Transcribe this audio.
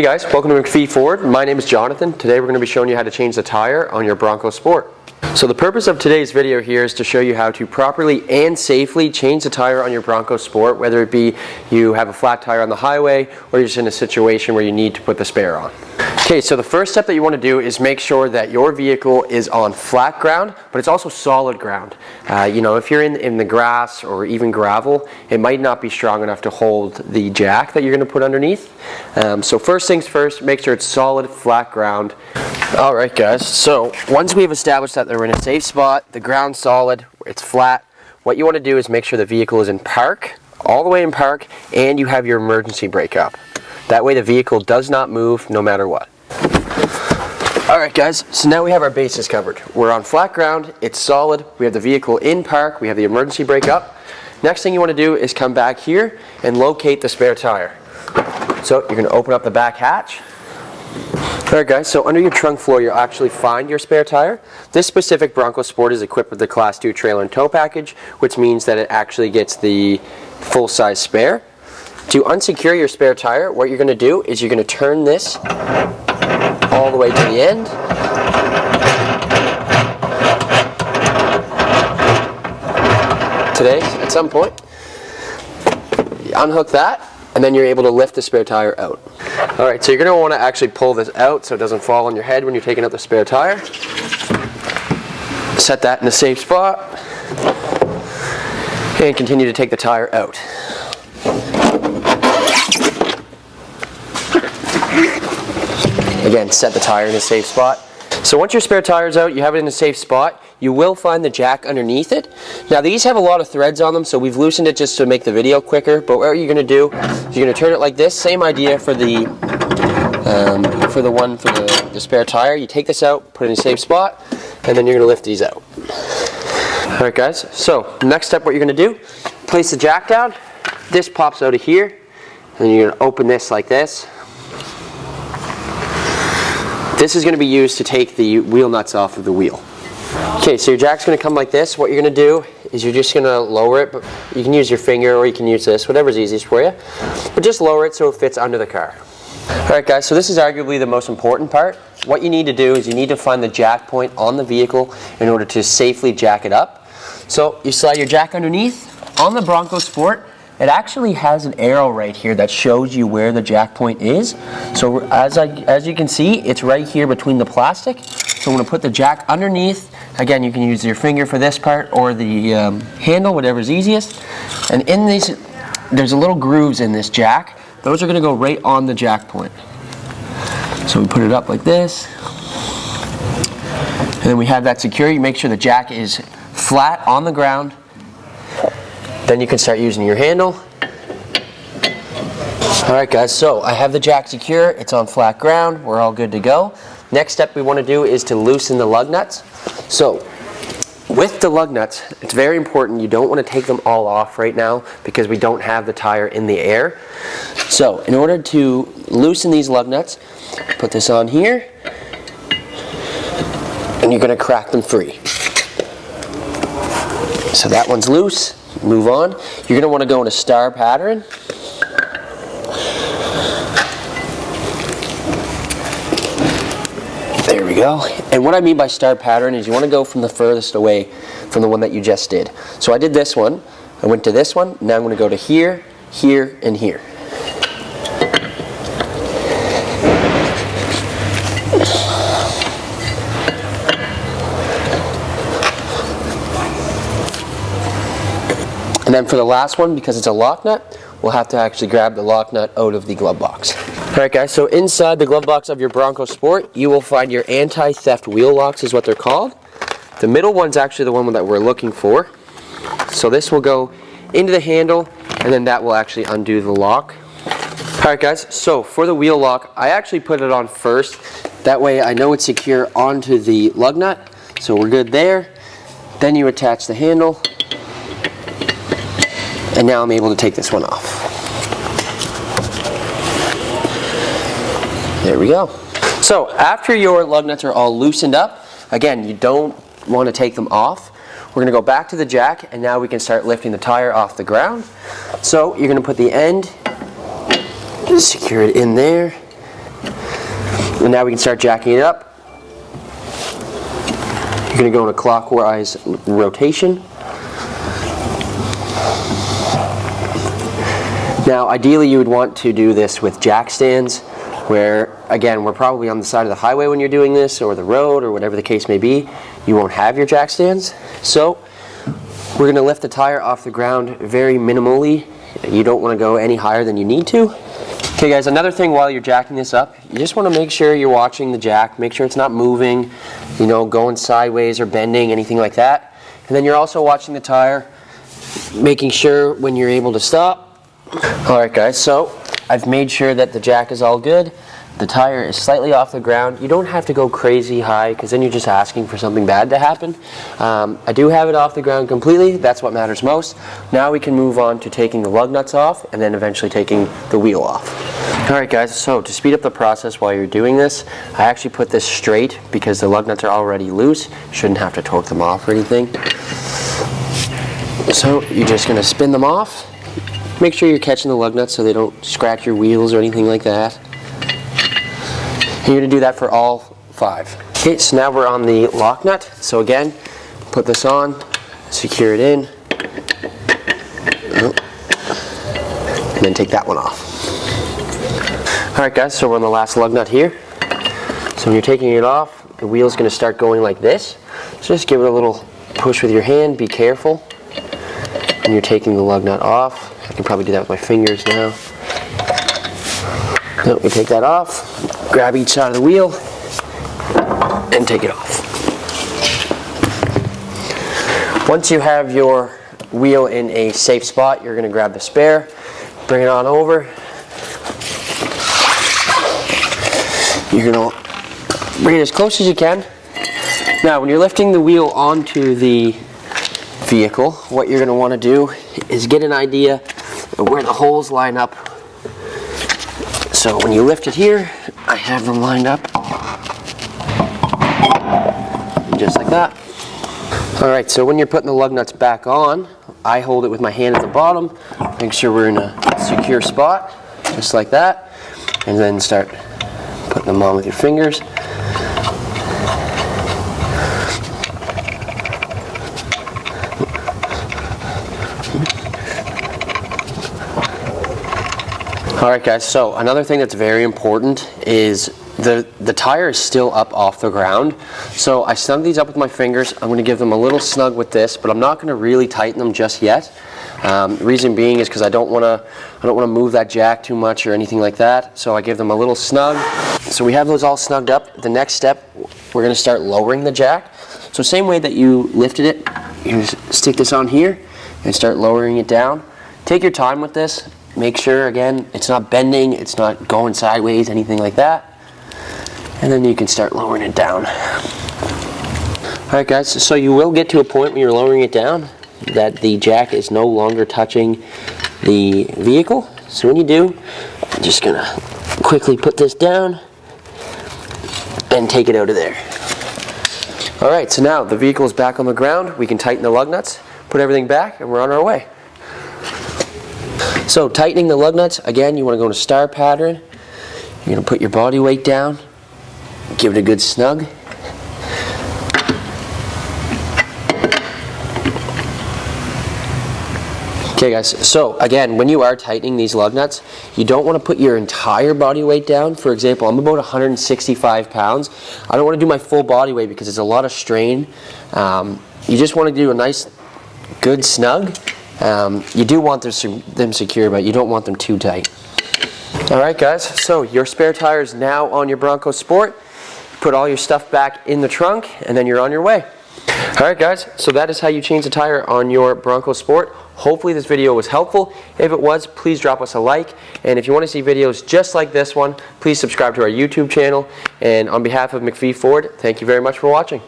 Hey guys, welcome to McPhee Ford. My name is Jonathan. Today we're going to be showing you how to change the tire on your Bronco Sport. So the purpose of today's video here is to show you how to properly and safely change the tire on your Bronco Sport, whether it be you have a flat tire on the highway or you're just in a situation where you need to put the spare on. Okay, so the first step that you want to do is make sure that your vehicle is on flat ground, but it's also solid ground. If you're in the grass or even gravel, it might not be strong enough to hold the jack that you're going to put underneath. So first things first, make sure it's solid, flat ground. Alright guys, so once we've established that they're in a safe spot, the ground's solid, it's flat, what you want to do is make sure the vehicle is in park, all the way in park, and you have your emergency brake up. That way the vehicle does not move no matter what. Alright guys, so now we have our bases covered. We're on flat ground, it's solid, we have the vehicle in park, we have the emergency brake up. Next thing you want to do is come back here and locate the spare tire. So you're going to open up the back hatch. Alright guys, so under your trunk floor you'll actually find your spare tire. This specific Bronco Sport is equipped with the Class 2 trailer and tow package, which means that it actually gets the full-size spare. To unsecure your spare tire, what you're going to do is you're going to turn this all the way to the end. Today, at some point, you unhook that, and then you're able to lift the spare tire out. Alright, so you're going to want to actually pull this out so it doesn't fall on your head when you're taking out the spare tire. Set that in a safe spot, and continue to take the tire out. Again, set the tire in a safe spot. So once your spare tire is out, you have it in a safe spot, you will find the jack underneath it. Now these have a lot of threads on them, so we've loosened it just to make the video quicker, but what you're going to do is you're going to turn it like this. Same idea for the spare tire. You take this out, put it in a safe spot, and then you're going to lift these out. Alright guys, so next step what you're going to do, place the jack down, this pops out of here, and then you're going to open this like this. This is going to be used to take the wheel nuts off of the wheel. Okay, so your jack's going to come like this. What you're going to do is you're just going to lower it, but you can use your finger or you can use this, whatever's easiest for you. But just lower it so it fits under the car. Alright guys, so this is arguably the most important part. What you need to do is you need to find the jack point on the vehicle in order to safely jack it up. So you slide your jack underneath. On the Bronco Sport, it actually has an arrow right here that shows you where the jack point is. So as you can see, it's right here between the plastic. So I'm going to put the jack underneath. Again, you can use your finger for this part or the handle, whatever's easiest. And in these, there's little grooves in this jack. Those are going to go right on the jack point. So we put it up like this. And then we have that secure. You make sure the jack is flat on the ground. Then you can start using your handle. Alright guys, so I have the jack secure, it's on flat ground, we're all good to go. Next step we want to do is to loosen the lug nuts. So with the lug nuts, it's very important you don't want to take them all off right now because we don't have the tire in the air. So in order to loosen these lug nuts, put this on here and you're going to crack them free. So that one's loose. Move on. You're going to want to go in a star pattern. There we go. And what I mean by star pattern is you want to go from the furthest away from the one that you just did. So I did this one. I went to this one. Now I'm going to go to here, here, and here. And then for the last one, because it's a lock nut, we'll have to actually grab the lock nut out of the glove box. Alright guys, so inside the glove box of your Bronco Sport, you will find your anti-theft wheel locks is what they're called. The middle one's actually the one that we're looking for. So this will go into the handle, and then that will actually undo the lock. Alright guys, so for the wheel lock, I actually put it on first. That way I know it's secure onto the lug nut. So we're good there. Then you attach the handle. And now I'm able to take this one off. There we go. So after your lug nuts are all loosened up, again, you don't want to take them off. We're going to go back to the jack, and now we can start lifting the tire off the ground. So you're going to put the end, secure it in there, And now we can start jacking it up. You're going to go in a clockwise rotation. Now ideally you would want to do this with jack stands, where again we're probably on the side of the highway when you're doing this, or the road, or whatever the case may be. You won't have your jack stands. So we're going to lift the tire off the ground very minimally. You don't want to go any higher than you need to. Okay guys, another thing while you're jacking this up, you just want to make sure you're watching the jack, make sure it's not moving, you know, going sideways or bending, anything like that. And then you're also watching the tire, making sure when you're able to stop. Alright guys, so I've made sure that the jack is all good. The tire is slightly off the ground. You don't have to go crazy high, because then you're just asking for something bad to happen. I do have it off the ground completely. That's what matters most. Now we can move on to taking the lug nuts off, and then eventually taking the wheel off. Alright guys, so to speed up the process while you're doing this, I actually put this straight because the lug nuts are already loose. Shouldn't have to torque them off or anything. So you're just going to spin them off. Make sure you're catching the lug nuts so they don't scratch your wheels or anything like that. And you're going to do that for all 5. Okay, so now we're on the lock nut. So again, put this on, secure it in, and then take that one off. Alright guys, so we're on the last lug nut here. So when you're taking it off, the wheel's going to start going like this. So just give it a little push with your hand, be careful. When you're taking the lug nut off, I can probably do that with my fingers now. So we take that off, grab each side of the wheel, and take it off. Once you have your wheel in a safe spot, you're going to grab the spare, bring it on over. You're going to bring it as close as you can. Now, when you're lifting the wheel onto the vehicle, what you're going to want to do is get an idea of where the holes line up. So when you lift it here, I have them lined up just like that. Alright, so when you're putting the lug nuts back on, I hold it with my hand at the bottom, make sure we're in a secure spot, just like that, and then start putting them on with your fingers. Alright guys, so another thing that's very important is the tire is still up off the ground. So I snug these up with my fingers. I'm going to give them a little snug with this, but I'm not going to really tighten them just yet. The reason being is because I don't want to move that jack too much or anything like that. So I give them a little snug. So we have those all snugged up. The next step, we're going to start lowering the jack. So same way that you lifted it, you just stick this on here and start lowering it down. Take your time with this. Make sure, again, it's not bending, it's not going sideways, anything like that. And then you can start lowering it down. Alright guys, so you will get to a point when you're lowering it down that the jack is no longer touching the vehicle. So when you do, I'm just going to quickly put this down and take it out of there. Alright, so now the vehicle is back on the ground. We can tighten the lug nuts, put everything back, and we're on our way. So tightening the lug nuts, again, you want to go in a star pattern. You're going to put your body weight down, give it a good snug. Okay guys, so again, when you are tightening these lug nuts, you don't want to put your entire body weight down. For example, I'm about 165 pounds. I don't want to do my full body weight because it's a lot of strain. You just want to do a nice, good snug. You do want them secure, but you don't want them too tight. Alright guys, so your spare tire is now on your Bronco Sport. Put all your stuff back in the trunk, and then you're on your way. Alright guys, so that is how you change the tire on your Bronco Sport. Hopefully this video was helpful. If it was, please drop us a like. And if you want to see videos just like this one, please subscribe to our YouTube channel. And on behalf of McPhee Ford, thank you very much for watching.